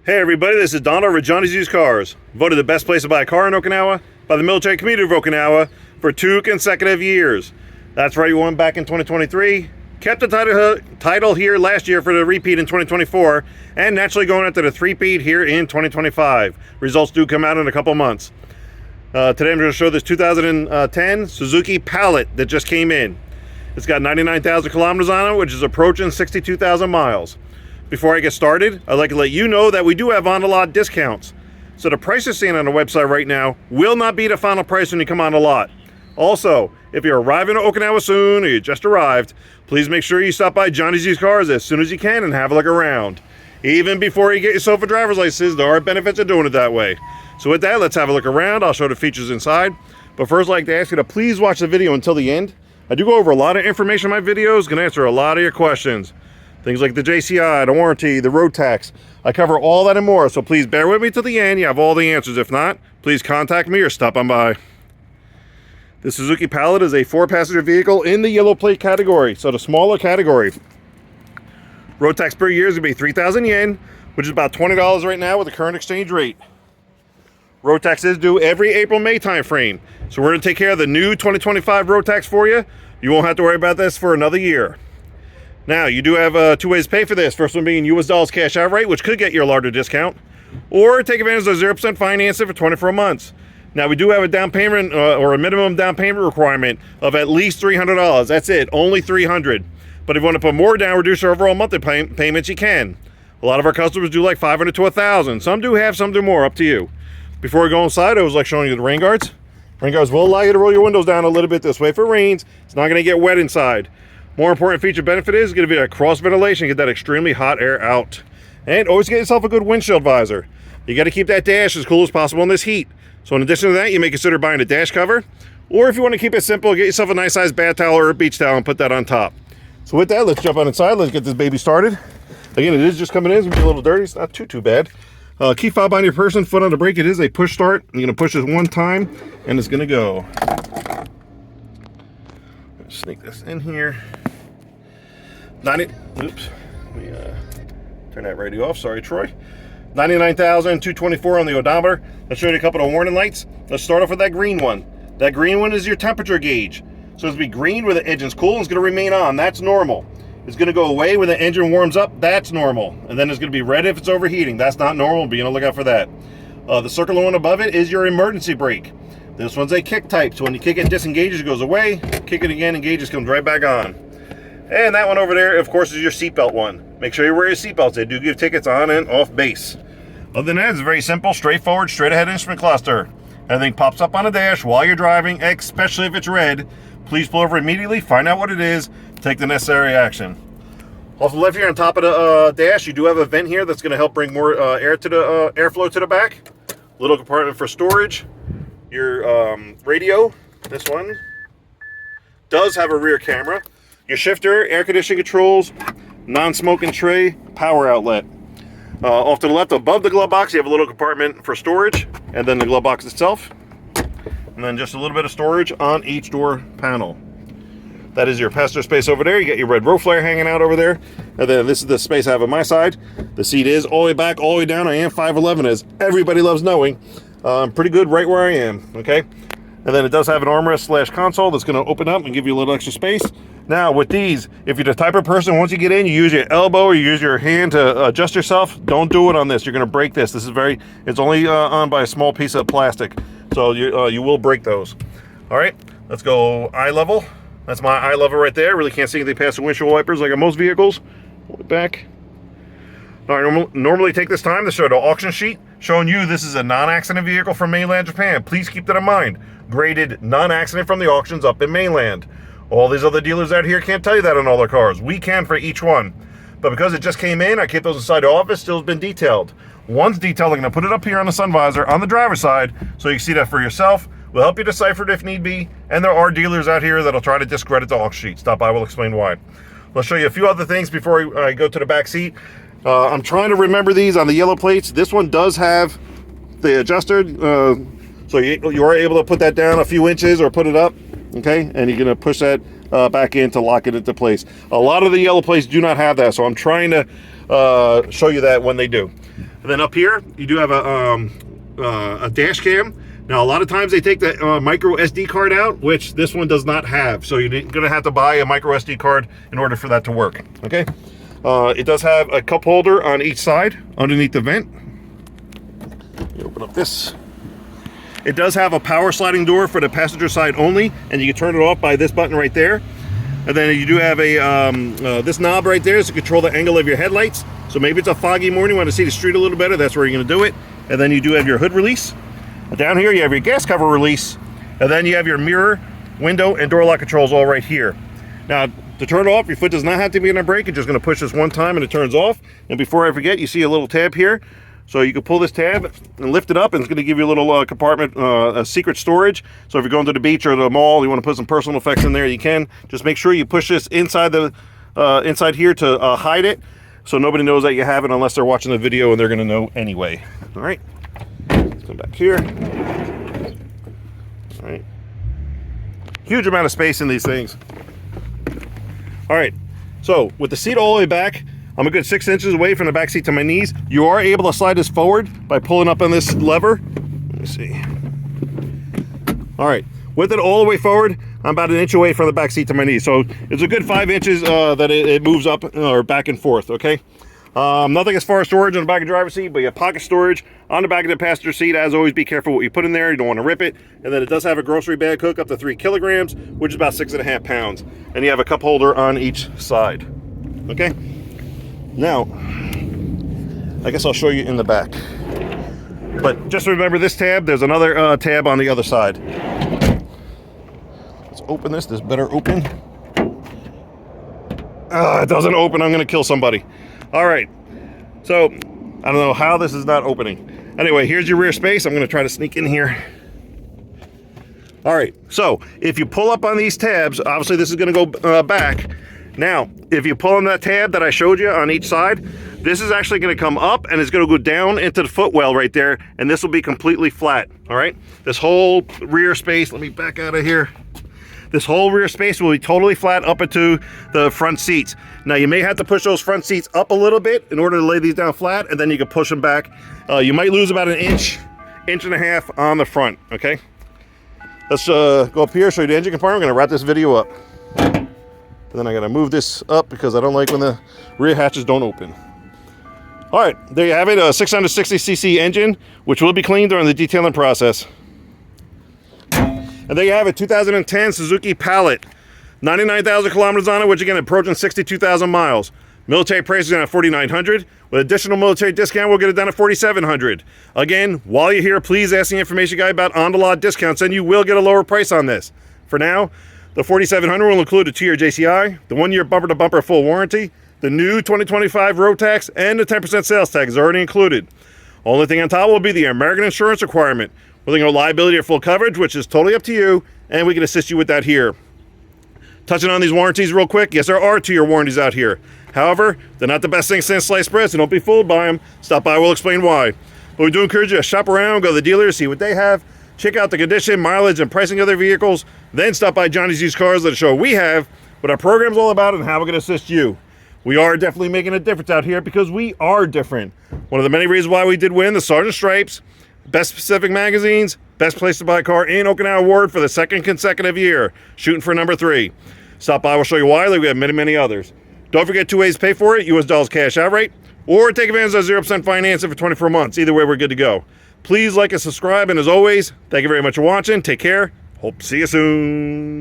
Hey everybody, this is Don over at Johnny's Used Cars, voted the best place to buy a car in Okinawa by the military community of Okinawa for 2 consecutive years. That's right, we won back in 2023, kept the title here last year for the repeat in 2024, and naturally going after the three-peat here in 2025. Results do come out in a couple months. Today I'm going to show this 2010 Suzuki Palette that just came in. It's got 99,000 kilometers on it, which is approaching 62,000 miles. Before I get started, I'd like to let you know that we do have on-the-lot discounts. So the price you're seeing on the website right now will not be the final price when you come on the lot. Also, if you're arriving to Okinawa soon or you just arrived, please make sure you stop by Johnny's Used Cars as soon as you can and have a look around. Even before you get yourself a driver's license, there are benefits of doing it that way. So with that, let's have a look around. I'll show the features inside. But first, I'd like to ask you to please watch the video until the end. I do go over a lot of information in my videos, can answer a lot of your questions. Things like the JCI, the warranty, the road tax. I cover all that and more, so please bear with me till the end. You have all the answers. If not, please contact me or stop on by. The Suzuki Palette is a 4-passenger vehicle in the yellow plate category, so the smaller category. Road tax per year is going to be 3,000 yen, which is about $20 right now with the current exchange rate. Road tax is due every April-May time frame, so we're going to take care of the new 2025 road tax for you. You won't have to worry about this for another year. Now, you do have 2 ways to pay for this. First one being US dollars cash out rate, which could get you a larger discount, or take advantage of 0% financing for 24 months. Now, we do have a down payment or a minimum down payment requirement of at least $300. That's it, only $300. But if you want to put more down, reduce your overall monthly payments, you can. A lot of our customers do like $500 to $1,000. Some do have, some do more, up to you. Before we go inside, I was like showing you the rain guards. Rain guards will allow you to roll your windows down a little bit this way. If it rains, it's not going to get wet inside. More important feature benefit is going to be that cross ventilation, get that extremely hot air out. And always get yourself a good windshield visor. You got to keep that dash as cool as possible in this heat. So in addition to that, you may consider buying a dash cover. Or if you want to keep it simple, get yourself a nice size bath towel or a beach towel and put that on top. So with that, let's jump on inside. Let's get this baby started. Again, it is just coming in. It's going to be a little dirty. It's not too bad. Key fob on your person, foot on the brake. It is a push start. You're going to push this one time and it's going to go. Sneak this in here. Oops. Let me turn that radio off. Sorry, Troy. 99,224 on the odometer. Let's show you a couple of warning lights. Let's start off with that green one. That green one is your temperature gauge. So it's going to be green where the engine's cool and it's going to remain on. That's normal. It's going to go away when the engine warms up. That's normal. And then it's going to be red if it's overheating. That's not normal. Be on the lookout for that. The circular one above it is your emergency brake. This one's a kick type. So when you kick it, disengages, it goes away. Kick it again, engages, comes right back on. And that one over there, of course, is your seatbelt one. Make sure you wear your seatbelts. They do give tickets on and off base. Other than that, it's very simple, straightforward, straight ahead instrument cluster. Everything pops up on the dash while you're driving, especially if it's red. Please pull over immediately, find out what it is, take the necessary action. Off the left here on top of the dash, you do have a vent here that's going to help bring more airflow to the back. Little compartment for storage. Your radio, this one, does have a rear camera. Your shifter, air conditioning controls, non-smoking tray, power outlet. Off to the left, above the glove box, you have a little compartment for storage, and then the glove box itself. And then just a little bit of storage on each door panel. That is your passenger space over there. You got your red row flare hanging out over there. And then this is the space I have on my side. The seat is all the way back, all the way down. I am 5'11", as everybody loves knowing. I'm pretty good right where I am, okay? And then it does have an armrest / console that's going to open up and give you a little extra space. Now, with these, if you're the type of person, once you get in, you use your elbow or you use your hand to adjust yourself, don't do it on this. You're going to break this. It's only on by a small piece of plastic. So you will break those. All right, let's go eye level. That's my eye level right there. Really can't see anything past the windshield wipers like on most vehicles. Hold it back. All right, normally take this time to show the auction sheet showing you this is a non-accident vehicle from mainland Japan. Please keep that in mind. Graded non-accident from the auctions up in mainland. All these other dealers out here can't tell you that on all their cars. We can for each one. But because it just came in, I kept those inside the office, still has been detailed. Once detailed, I'm going to put it up here on the sun visor on the driver's side so you can see that for yourself. We'll help you decipher it if need be. And there are dealers out here that'll try to discredit the auction sheet. Stop by, we'll explain why. Let's show you a few other things before I go to the back seat. I'm trying to remember these on the yellow plates. This one does have the adjuster, so you are able to put that down a few inches or put it up, okay? And you're going to push that back in to lock it into place. A lot of the yellow plates do not have that, so I'm trying to show you that when they do. And then up here, you do have a dash cam. Now, a lot of times they take the micro SD card out, which this one does not have. So you're going to have to buy a micro SD card in order for that to work, okay? It does have a cup holder on each side underneath the vent. You open up this. It does have a power sliding door for the passenger side only, and you can turn it off by this button right there. And then you do have a this knob right there to control the angle of your headlights. So maybe it's a foggy morning, you want to see the street a little better, that's where you're going to do it. And then you do have your hood release. Down here you have your gas cover release, and then you have your mirror, window, and door lock controls all right here. Now, to turn it off, your foot does not have to be on a brake. You're just going to push this one time and it turns off. And before I forget, you see a little tab here. So you can pull this tab and lift it up, and it's going to give you a little compartment, a secret storage. So if you're going to the beach or the mall, you want to put some personal effects in there, you can. Just make sure you push this inside the inside here to hide it, so nobody knows that you have it unless they're watching the video, and they're going to know anyway. All right, let's come back here. All right, huge amount of space in these things. All right, so with the seat all the way back, I'm a good 6 inches away from the back seat to my knees. You are able to slide this forward by pulling up on this lever. Let me see. All right, with it all the way forward, I'm about 1 inch away from the back seat to my knees. So it's a good 5 inches that it moves up or back and forth, okay? Nothing as far as storage on the back of the driver's seat, but you have pocket storage on the back of the passenger seat. As always, be careful what you put in there. You don't want to rip it. And then it does have a grocery bag hook up to 3 kilograms, which is about 6.5 pounds. And you have a cup holder on each side, okay? Now, I guess I'll show you in the back. But just remember this tab, there's another tab on the other side. Let's open this, this better open. It doesn't open, I'm gonna kill somebody. All right, so I don't know how this is not opening. Anyway, here's your rear space. I'm gonna try to sneak in here. All right, so if you pull up on these tabs, obviously this is gonna go back. Now, if you pull on that tab that I showed you on each side, this is actually going to come up and it's going to go down into the footwell right there, and this will be completely flat, all right? This whole rear space, let me back out of here. This whole rear space will be totally flat up into the front seats. Now, you may have to push those front seats up a little bit in order to lay these down flat, and then you can push them back. You might lose about 1 inch, 1.5 inches on the front, okay? Let's go up here, show you the engine compartment. I'm going to wrap this video up. And then I gotta move this up because I don't like when the rear hatches don't open. All right, there you have it, a 660cc engine, which will be cleaned during the detailing process. And there you have it, 2010 Suzuki Palette. 99,000 kilometers on it, which again, approaching 62,000 miles. Military price is down at $4,900. With additional military discount, we'll get it down to $4,700. Again, while you're here, please ask the information guy about on-the-lot discounts, and you will get a lower price on this. For now, the $4,700 will include a Year JCI, the 1-year bumper-to-bumper full warranty, the new 2025 road tax, and the 10% sales tax is already included. Only thing on top will be the American insurance requirement. Whether you go liability or full coverage, which is totally up to you, and we can assist you with that here. Touching on these warranties real quick, yes, there are 2-year warranties out here. However, they're not the best thing since sliced bread, so don't be fooled by them. Stop by, we'll explain why. But we do encourage you to shop around, go to the dealers, see what they have, check out the condition, mileage, and pricing of their vehicles, then stop by Johnny's Used Cars, let us show what we have, what our program's all about, and how we're going to assist you. We are definitely making a difference out here because we are different. One of the many reasons why we did win the Sergeant Stripes, Best Pacific Magazines, Best Place to Buy a Car in Okinawa Award for the 2nd consecutive year, shooting for number 3. Stop by, we'll show you why, like we have many, many others. Don't forget 2 ways to pay for it, US dollars cash outright, or take advantage of 0% financing for 24 months. Either way, we're good to go. Please like and subscribe, and as always, thank you very much for watching. Take care. Hope to see you soon.